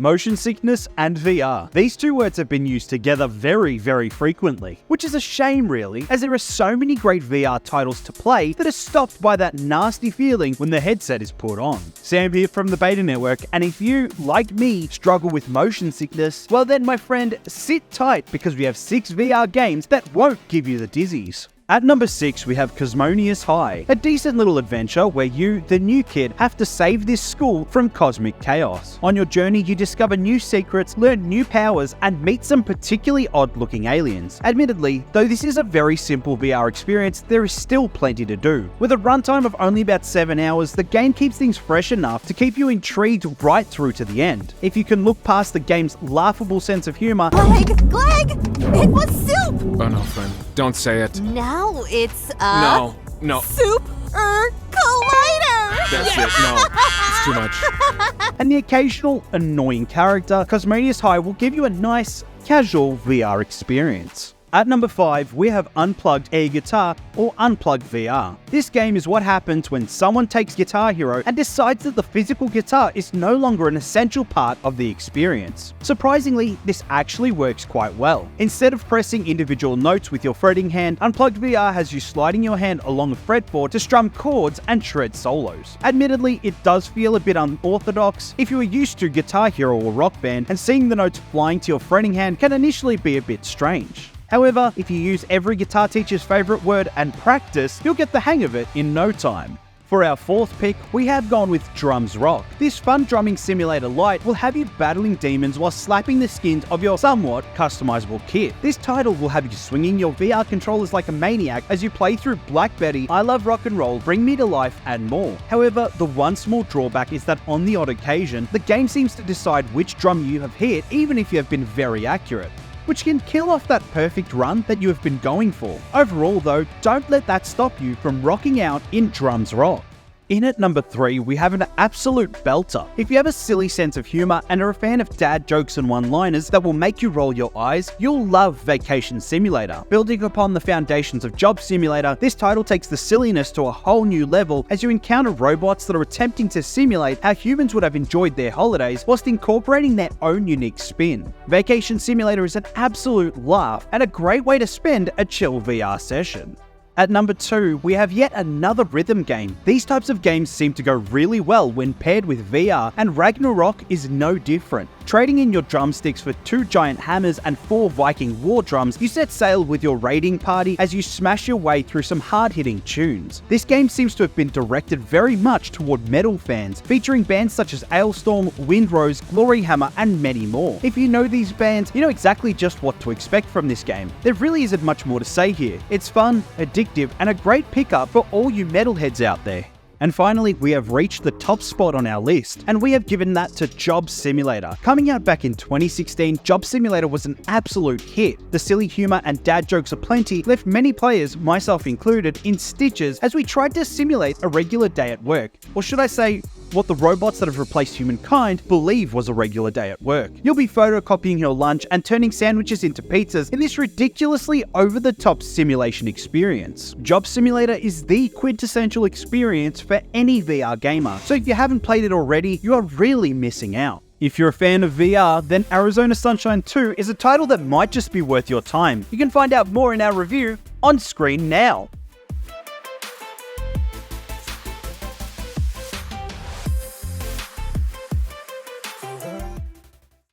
Motion sickness and VR. These two words have been used together very, very frequently, which is a shame really, as there are so many great VR titles to play that are stopped by that nasty feeling when the headset is put on. Sam here from the Beta Network, and if you, like me, struggle with motion sickness, well then my friend, sit tight because we have 6 VR games that won't give you the dizzies. At number 6, we have Cosmonious High, a decent little adventure where you, the new kid, have to save this school from cosmic chaos. On your journey, you discover new secrets, learn new powers, and meet some particularly odd-looking aliens. Admittedly, though this is a very simple VR experience, there is still plenty to do. With a runtime of only about 7 hours, the game keeps things fresh enough to keep you intrigued right through to the end. If you can look past the game's laughable sense of humor... Gleg! It was soup! Oh no, friend. Don't say it. Now it's No. Soup collider! That's it. No. It's too much. And the occasional annoying character, Cosmonious High will give you a nice, casual VR experience. At number 5, we have Unplugged Air Guitar or Unplugged VR. This game is what happens when someone takes Guitar Hero and decides that the physical guitar is no longer an essential part of the experience. Surprisingly, this actually works quite well. Instead of pressing individual notes with your fretting hand, Unplugged VR has you sliding your hand along a fretboard to strum chords and shred solos. Admittedly, it does feel a bit unorthodox. If you are used to Guitar Hero or Rock Band, and seeing the notes flying to your fretting hand can initially be a bit strange. However, if you use every guitar teacher's favorite word and practice, you'll get the hang of it in no time. For our 4th pick, we have gone with Drums Rock. This fun drumming simulator light will have you battling demons while slapping the skins of your somewhat customizable kit. This title will have you swinging your VR controllers like a maniac as you play through Black Betty, I Love Rock and Roll, Bring Me to Life, and more. However, the one small drawback is that on the odd occasion, the game seems to decide which drum you have hit even if you have been very accurate, which can kill off that perfect run that you have been going for. Overall though, don't let that stop you from rocking out in Drums Rock. In at number 3, we have an absolute belter. If you have a silly sense of humor and are a fan of dad jokes and one-liners that will make you roll your eyes, you'll love Vacation Simulator. Building upon the foundations of Job Simulator, this title takes the silliness to a whole new level as you encounter robots that are attempting to simulate how humans would have enjoyed their holidays whilst incorporating their own unique spin. Vacation Simulator is an absolute laugh and a great way to spend a chill VR session. At number 2, we have yet another rhythm game. These types of games seem to go really well when paired with VR, and Ragnarok is no different. Trading in your drumsticks for 2 giant hammers and 4 Viking war drums, you set sail with your raiding party as you smash your way through some hard-hitting tunes. This game seems to have been directed very much toward metal fans, featuring bands such as Ailstorm, Windrose, Glory Hammer, and many more. If you know these bands, you know exactly just what to expect from this game. There really isn't much more to say here. It's fun, addictive, and a great pickup for all you metalheads out there. And finally, we have reached the top spot on our list, and we have given that to Job Simulator. Coming out back in 2016, Job Simulator was an absolute hit. The silly humor and dad jokes aplenty left many players, myself included, in stitches as we tried to simulate a regular day at work. Or should I say, what the robots that have replaced humankind believe was a regular day at work. You'll be photocopying your lunch and turning sandwiches into pizzas in this ridiculously over-the-top simulation experience. Job Simulator is the quintessential experience for any VR gamer, so if you haven't played it already, you are really missing out. If you're a fan of VR, then Arizona Sunshine 2 is a title that might just be worth your time. You can find out more in our review on screen now.